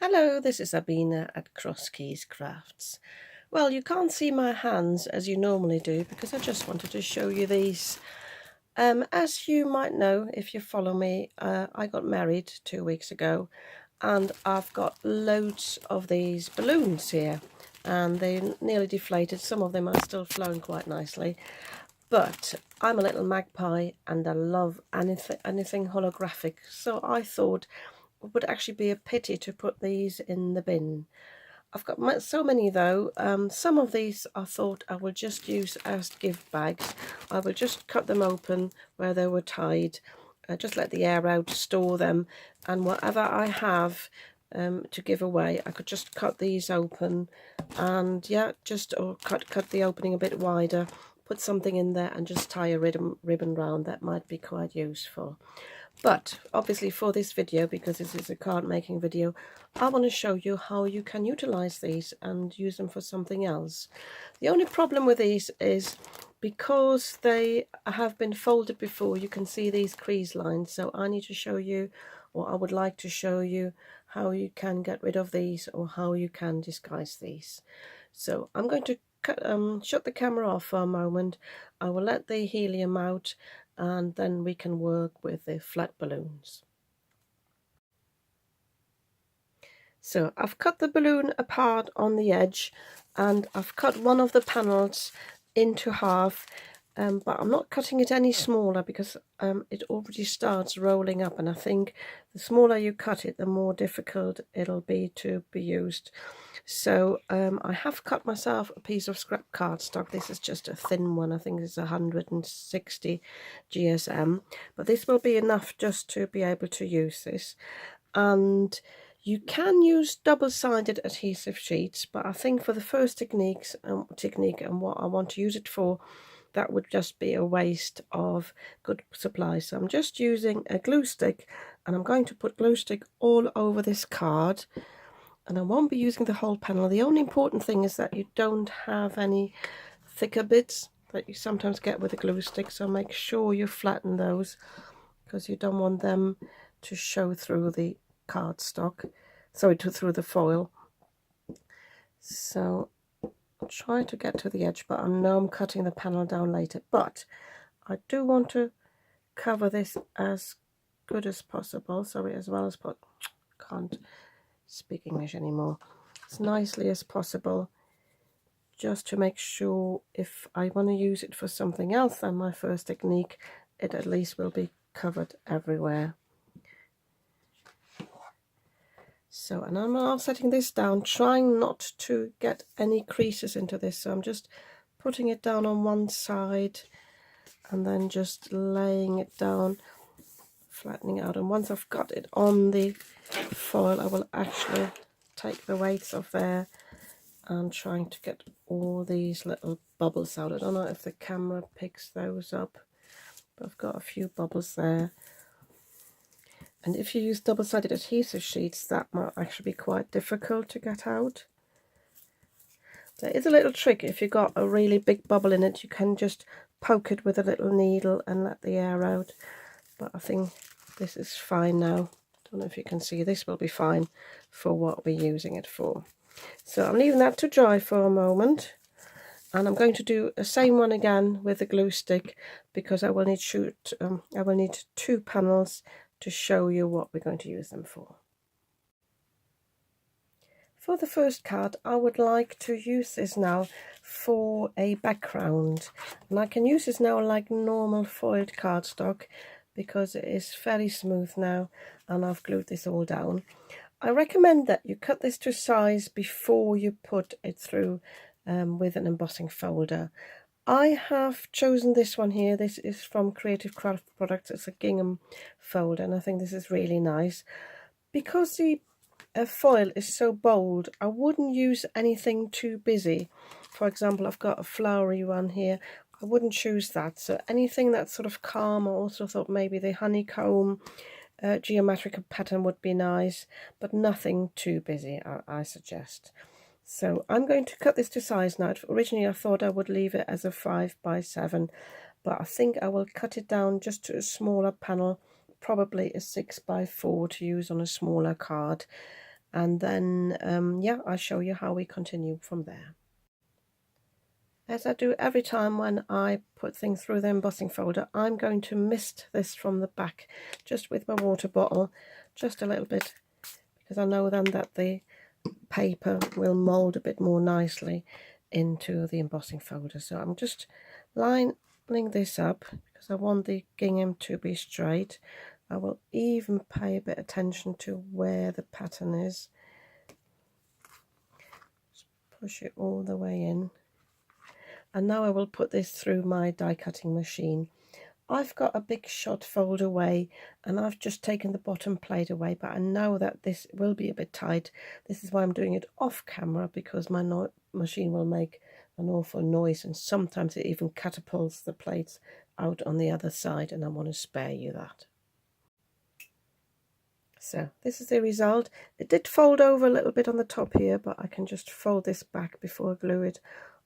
Hello, this is Sabina at Cross Keys Crafts. Well, you can't see my hands as you normally do because I just wanted to show you these. As you might know, if you follow me, I got married 2 weeks ago and I've got loads of these balloons here and they're nearly deflated. Some of them are still flowing quite nicely. But I'm a little magpie and I love anything holographic, so I thought it would actually be a pity to put these in the bin. I've got so many though. Some of these I thought I will just use as gift bags. I will just cut them open where they were tied, just let the air out, store them, and whatever I have to give away, I could just cut these open and or cut the opening a bit wider, put something in there and just tie a ribbon round. That might be quite useful. But obviously for this video, because this is a card making video, I want to show you how you can utilize these and use them for something else. The only problem with these is because they have been folded before, you can see these crease lines. So I need to show you, or I would like to show you, how you can get rid of these or how you can disguise these. So I'm going to shut the camera off for a moment. I will let the helium out and then we can work with the flat balloons. So I've cut the balloon apart on the edge and I've cut one of the panels into half, but I'm not cutting it any smaller because it already starts rolling up, and I think the smaller you cut it, the more difficult it'll be to be used. So I have cut myself a piece of scrap cardstock. This is just a thin one. I think it's 160 GSM, but this will be enough just to be able to use this. And you can use double-sided adhesive sheets, but I think for the first technique and what I want to use it for, that would just be a waste of good supply. So I'm just using a glue stick, and I'm going to put glue stick all over this card, and I won't be using the whole panel. The only important thing is that you don't have any thicker bits that you sometimes get with a glue stick, so make sure you flatten those because you don't want them to show through the cardstock, through the foil. So I'll try to get to the edge, but I know I'm cutting the panel down later, but I do want to cover this as good as possible, can't speak English anymore, as nicely as possible, just to make sure if I want to use it for something else than my first technique, it at least will be covered everywhere. So, and I'm now setting this down, trying not to get any creases into this. So I'm just putting it down on one side and then just laying it down, flattening out. And once I've got it on the foil, I will actually take the weights off there and trying to get all these little bubbles out. I don't know if the camera picks those up, but I've got a few bubbles there. And if you use double-sided adhesive sheets, that might actually be quite difficult to get out. There is a little trick. If you've got a really big bubble in it, you can just poke it with a little needle and let the air out. But I think this is fine now. Don't know if you can see. This will be fine for what we're using it for. So I'm leaving that to dry for a moment. And I'm going to do the same one again with the glue stick because I will need two panels to show you what we're going to use them for. For the first card, I would like to use this now for a background, and I can use this now like normal foiled cardstock because it is fairly smooth now and I've glued this all down. I recommend that you cut this to size before you put it through with an embossing folder. I have chosen this one here. This is from Creative Craft Products. It's a gingham folder, and I think this is really nice. Because the foil is so bold, I wouldn't use anything too busy. For example, I've got a flowery one here. I wouldn't choose that. So anything that's sort of calm. I also thought maybe the honeycomb geometric pattern would be nice, but nothing too busy, I suggest. So I'm going to cut this to size now. Originally I thought I would leave it as a 5x7, but I think I will cut it down just to a smaller panel, probably a 6x4 to use on a smaller card. and then yeah, I'll show you how we continue from there. As I do every time when I put things through the embossing folder, I'm going to mist this from the back just with my water bottle, just a little bit, because I know then that the paper will mould a bit more nicely into the embossing folder. So I'm just lining this up because I want the gingham to be straight. I will even pay a bit of attention to where the pattern is. Just push it all the way in. And now I will put this through my die cutting machine. I've got a big shot fold away and I've just taken the bottom plate away, but I know that this will be a bit tight. This is why I'm doing it off camera, because my machine will make an awful noise and sometimes it even catapults the plates out on the other side, and I want to spare you that. So this is the result. It did fold over a little bit on the top here, but I can just fold this back before I glue it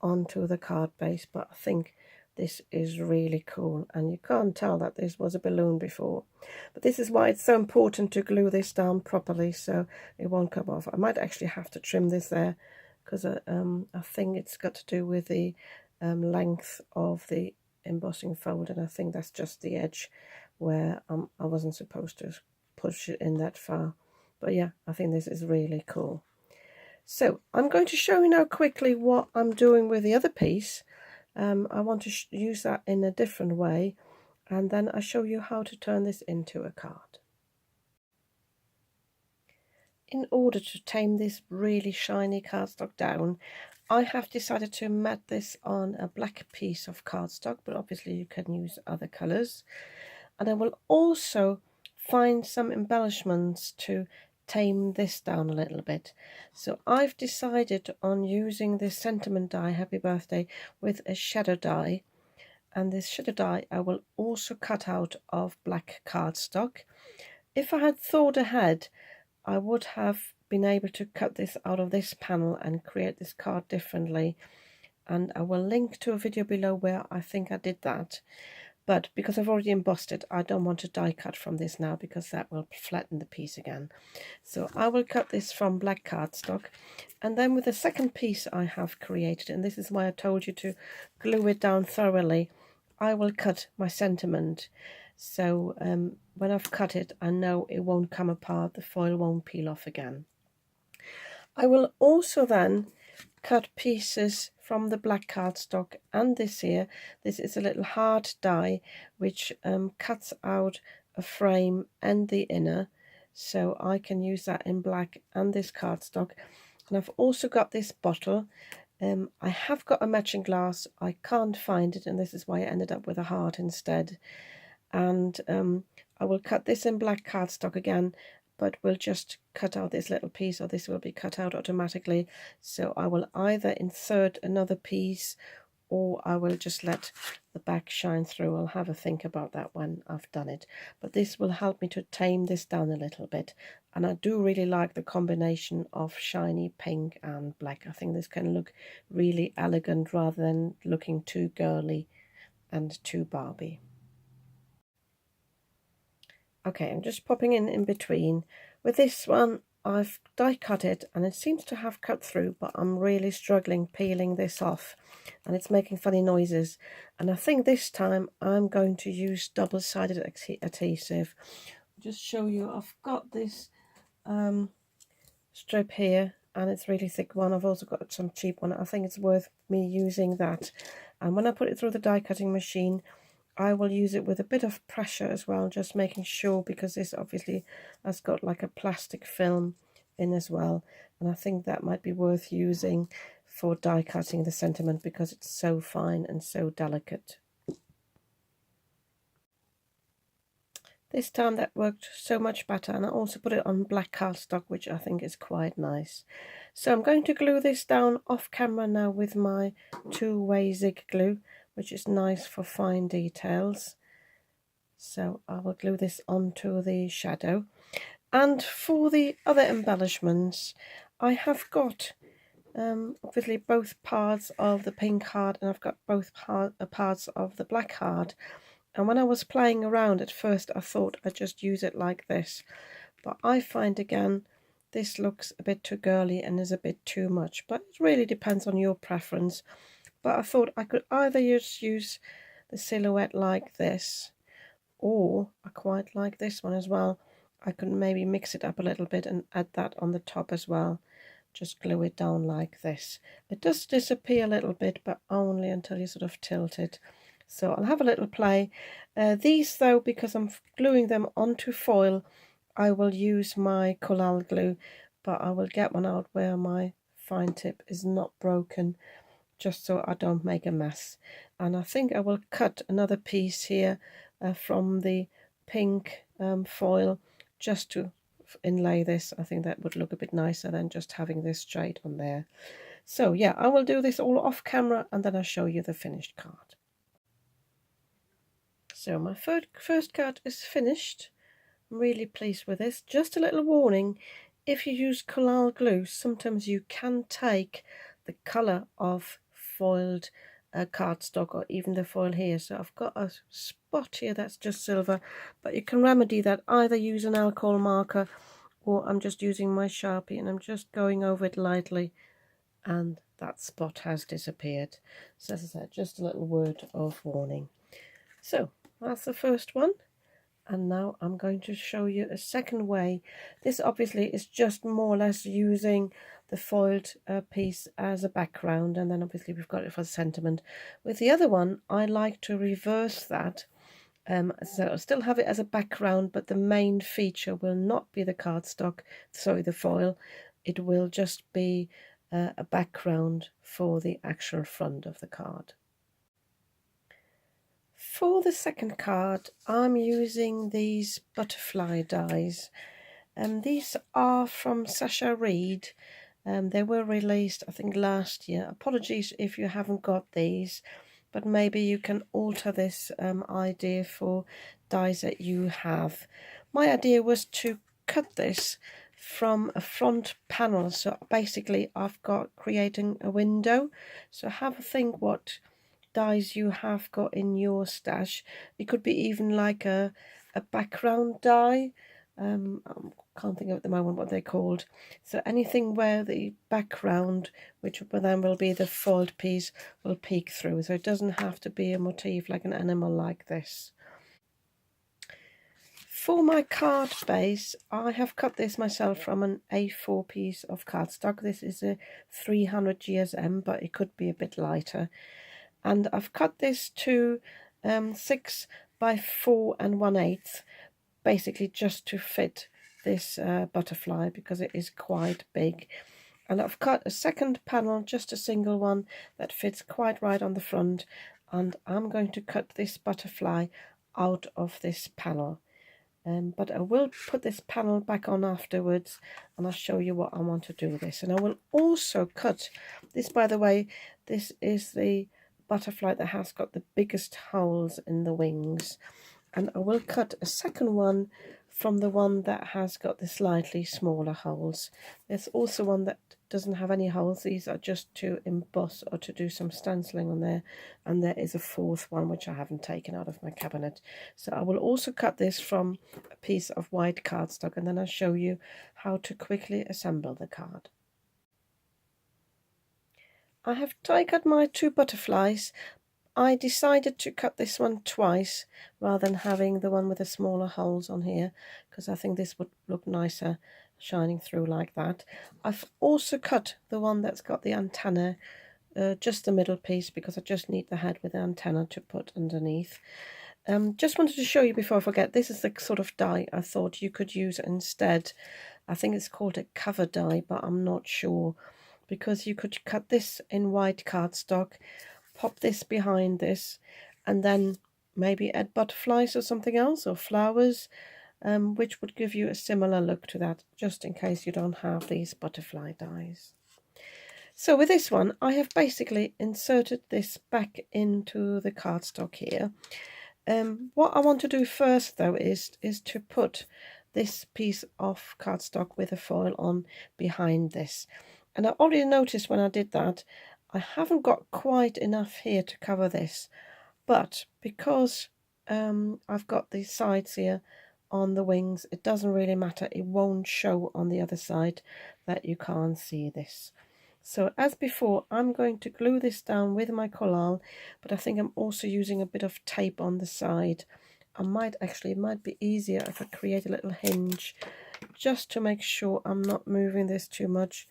onto the card base. But I think this is really cool, and you can't tell that this was a balloon before. But this is why it's so important to glue this down properly so it won't come off. I might actually have to trim this there because I think it's got to do with the length of the embossing fold, and I think that's just the edge where I wasn't supposed to push it in that far. But yeah, I think this is really cool. So I'm going to show you now quickly what I'm doing with the other piece. I want to use that in a different way, and then I'll show you how to turn this into a card. In order to tame this really shiny cardstock down, I have decided to mat this on a black piece of cardstock, but obviously you can use other colours. And I will also find some embellishments to tame this down a little bit. So I've decided on using this sentiment die, Happy Birthday, with a shadow die. And this shadow die I will also cut out of black cardstock. If I had thought ahead, I would have been able to cut this out of this panel and create this card differently. And I will link to a video below where I think I did that. But because I've already embossed it, I don't want to die cut from this now because that will flatten the piece again. So I will cut this from black cardstock. And then with the second piece I have created, and this is why I told you to glue it down thoroughly, I will cut my sentiment. So when I've cut it, I know it won't come apart, the foil won't peel off again. I will also then cut pieces from the black cardstock, and this here, this is a little hard die which cuts out a frame and the inner, so I can use that in black and this cardstock. And I've also got this bottle. I have got a matching glass, I can't find it, and this is why I ended up with a heart instead. And I will cut this in black cardstock again, but we'll just cut out this little piece, or this will be cut out automatically. So I will either insert another piece or I will just let the back shine through. I'll have a think about that when I've done it. But this will help me to tame this down a little bit. And I do really like the combination of shiny pink and black. I think this can look really elegant rather than looking too girly and too Barbie. Okay, I'm just popping in between. With this one, I've die cut it and it seems to have cut through, but I'm really struggling peeling this off and it's making funny noises. And I think this time I'm going to use double-sided adhesive. I'll just show you, I've got this strip here and it's really thick one. I've also got some cheap one. I think it's worth me using that. And when I put it through the die cutting machine, I will use it with a bit of pressure as well, just making sure, because this obviously has got like a plastic film in as well, and I think that might be worth using for die cutting the sentiment because it's so fine and so delicate. This time that worked so much better, and I also put it on black cardstock, which I think is quite nice. So I'm going to glue this down off camera now with my two-way zig glue, which is nice for fine details. So I will glue this onto the shadow. And for the other embellishments, I have got obviously both parts of the pink heart, and I've got both parts of the black heart. And when I was playing around at first, I thought I'd just use it like this. But I find again this looks a bit too girly and is a bit too much, but it really depends on your preference. But I thought I could either just use the silhouette like this, or I quite like this one as well. I could maybe mix it up a little bit and add that on the top as well. Just glue it down like this. It does disappear a little bit, but only until you sort of tilt it. So I'll have a little play. These though, because I'm gluing them onto foil, I will use my collal glue, but I will get one out where my fine tip is not broken, just so I don't make a mess. And I think I will cut another piece here from the pink foil just to inlay this. I think that would look a bit nicer than just having this straight on there. So yeah, I will do this all off camera and then I'll show you the finished card. So my first card is finished. I'm really pleased with this. Just a little warning, if you use collal glue, sometimes you can take the colour of foiled cardstock, or even the foil here. So I've got a spot here that's just silver, but you can remedy that either use an alcohol marker, or I'm just using my Sharpie and I'm just going over it lightly, and that spot has disappeared. So as I said, just a little word of warning. So that's the first one. And now I'm going to show you a second way. This obviously is just more or less using the foiled piece as a background, and then obviously we've got it for sentiment. With the other one, I like to reverse that. So I'll still have it as a background, but the main feature will not be the cardstock, sorry, the foil. It will just be a background for the actual front of the card. For the second card, I'm using these butterfly dies, and these are from Sasha Reed. They were released, I think, last year. Apologies if you haven't got these, but maybe you can alter this idea for dies that you have. My idea was to cut this from a front panel, so basically I've got creating a window. So have a think what dies you have got in your stash. It could be even like a background die. I can't think of at the moment what they're called. So anything where the background, which then will be the foiled piece, will peek through. So it doesn't have to be a motif like an animal like this. For my card base, I have cut this myself from an A4 piece of cardstock. This is a 300 GSM, but it could be a bit lighter. And I've cut this to 6 by 4 1/8, basically just to fit this butterfly, because it is quite big. And I've cut a second panel, just a single one, that fits quite right on the front, and I'm going to cut this butterfly out of this panel. But I will put this panel back on afterwards, and I'll show you what I want to do with this. And I will also cut this, by the way, this is the butterfly that has got the biggest holes in the wings, and I will cut a second one from the one that has got the slightly smaller holes. There's also one that doesn't have any holes. These are just to emboss or to do some stenciling on there, and there is a fourth one which I haven't taken out of my cabinet. So I will also cut this from a piece of white cardstock, and then I'll show you how to quickly assemble the card. I have die cut my two butterflies. I decided to cut this one twice rather than having the one with the smaller holes on here, because I think this would look nicer shining through like that. I've also cut the one that's got the antenna, just the middle piece, because I just need the head with the antenna to put underneath. Just wanted to show you before I forget, this is the sort of die I thought you could use instead. I think it's called a cover die, but I'm not sure, because you could cut this in white cardstock, pop this behind this, and then maybe add butterflies or something else, or flowers, which would give you a similar look to that, just in case you don't have these butterfly dies. So with this one, I have basically inserted this back into the cardstock here. What I want to do first though is to put this piece of cardstock with a foil on behind this. And I already noticed when I did that, I haven't got quite enough here to cover this, but because I've got these sides here on the wings. It doesn't really matter, it won't show on the other side that you can't see this. So as before, I'm going to glue this down with my collal, but I think I'm also using a bit of tape on the side. It might be easier if I create a little hinge just to make sure I'm not moving this too much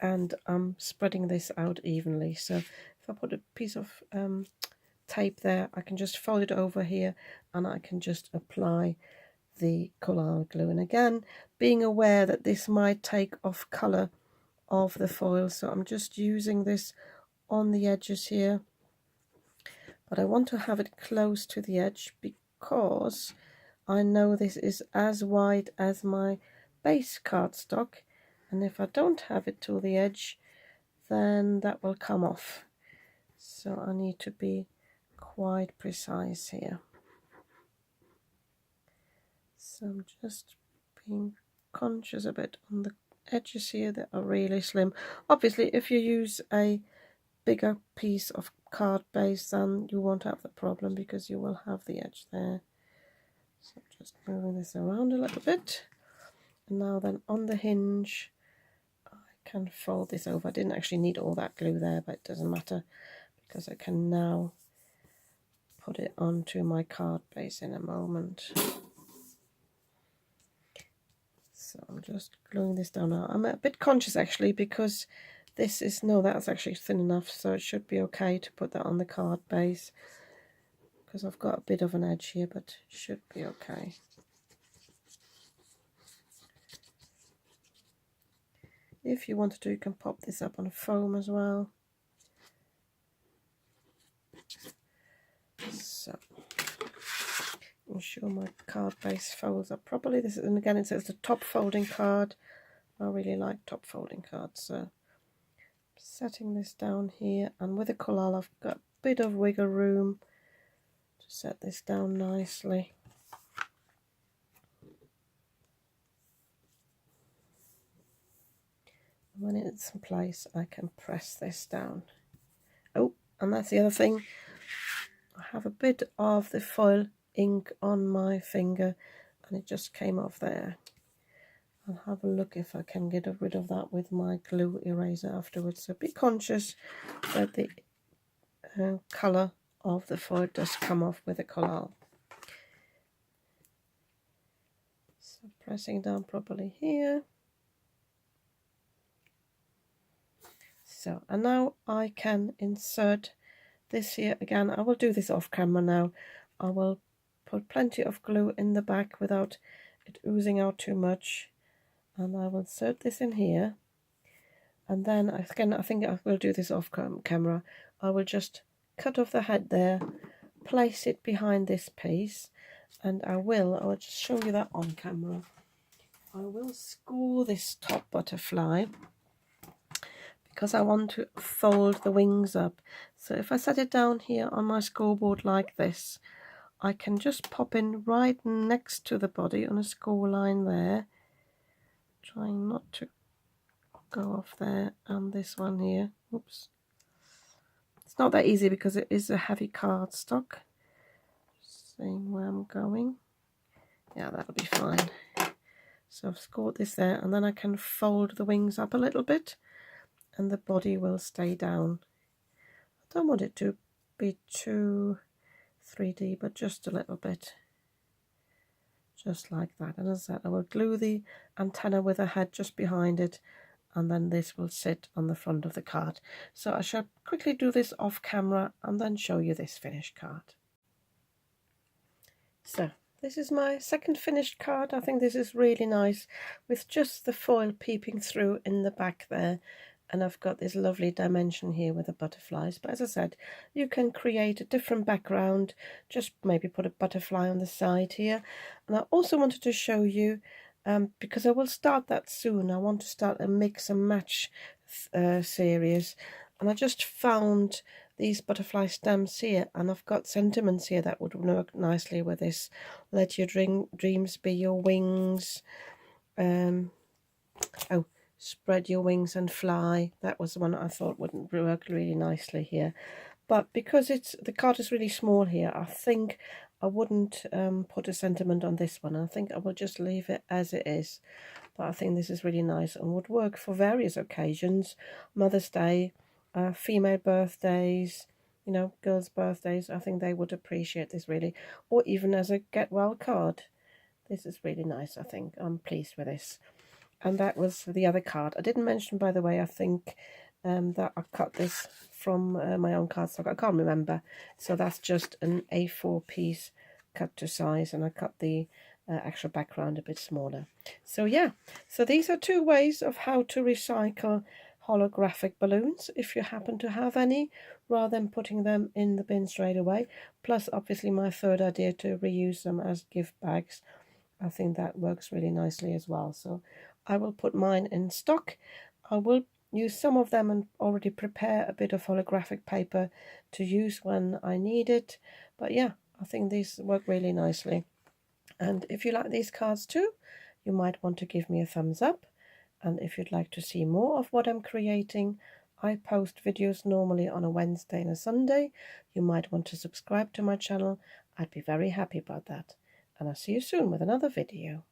and I'm spreading this out evenly. So if I put a piece of tape there, I can just fold it over here and I can just apply the collal glue. And again, being aware that this might take off colour of the foil, so I'm just using this on the edges here, but I want to have it close to the edge because I know this is as wide as my base cardstock, and if I don't have it to the edge then that will come off, so I need to be quite precise here. So I'm just being conscious a bit on the edges here that are really slim. Obviously if you use a bigger piece of card base then you won't have the problem because you will have the edge there. So just moving this around a little bit, and now then on the hinge I can fold this over. I didn't actually need all that glue there, but it doesn't matter because I can now put it onto my card base in a moment. So I'm just gluing this down now. I'm a bit conscious actually because this is, no, that's actually thin enough, so it should be okay to put that on the card base because I've got a bit of an edge here, but it should be okay. If you want to, you can pop this up on foam as well. So ensure my card base folds up properly. This is, and again, it says the top folding card. I really like top folding cards, so setting this down here, and with the collal I've got a bit of wiggle room to set this down nicely. And when it's in place I can press this down. Oh, and that's the other thing, I have a bit of the foil ink on my finger and it just came off there. I'll have a look if I can get rid of that with my glue eraser afterwards, so be conscious that the colour of the foil does come off with the collal. So pressing down properly here. So, and now I can insert this here. Again, I will do this off camera now. I will put plenty of glue in the back without it oozing out too much, and I will insert this in here, and then again I think I will do this off camera. I will just cut off the head there, place it behind this piece, and I will just show you that on camera. I will score this top butterfly because I want to fold the wings up. So if I set it down here on my scoreboard like this, I can just pop in right next to the body on a score line there, trying not to go off there, and this one here. Oops. It's not that easy because it is a heavy cardstock. Just seeing where I'm going. Yeah, that'll be fine. So I've scored this there, and then I can fold the wings up a little bit and the body will stay down. I don't want it to be too 3D, but just a little bit. Just like that. And as I said, I will glue the antenna with a head just behind it, and then this will sit on the front of the card. So I shall quickly do this off camera and then show you this finished card. So this is my second finished card. I think this is really nice with just the foil peeping through in the back there. And I've got this lovely dimension here with the butterflies. But as I said, you can create a different background. Just maybe put a butterfly on the side here. And I also wanted to show you, because I will start that soon, I want to start a mix and match series. And I just found these butterfly stems here, and I've got sentiments here that would work nicely with this. Let your dreams be your wings. Spread your wings and fly. That was the one I thought would work really nicely here. But because the card is really small here, I think I wouldn't put a sentiment on this one. I think I will just leave it as it is. But I think this is really nice and would work for various occasions. Mother's Day, female birthdays, you know, girls' birthdays. I think they would appreciate this really. Or even as a get well card. This is really nice, I think. I'm pleased with this. And that was the other card. I didn't mention, by the way, I think that I cut this from my own cardstock. I can't remember. So that's just an A4 piece cut to size, and I cut the actual background a bit smaller. So yeah, so these are 2 ways of how to recycle holographic balloons, if you happen to have any, rather than putting them in the bin straight away. Plus, obviously, my third idea to reuse them as gift bags. I think that works really nicely as well. So I will put mine in stock. I will use some of them and already prepare a bit of holographic paper to use when I need it. But yeah, I think these work really nicely. And if you like these cards too, you might want to give me a thumbs up. And if you'd like to see more of what I'm creating, I post videos normally on a Wednesday and a Sunday. You might want to subscribe to my channel. I'd be very happy about that. And I'll see you soon with another video.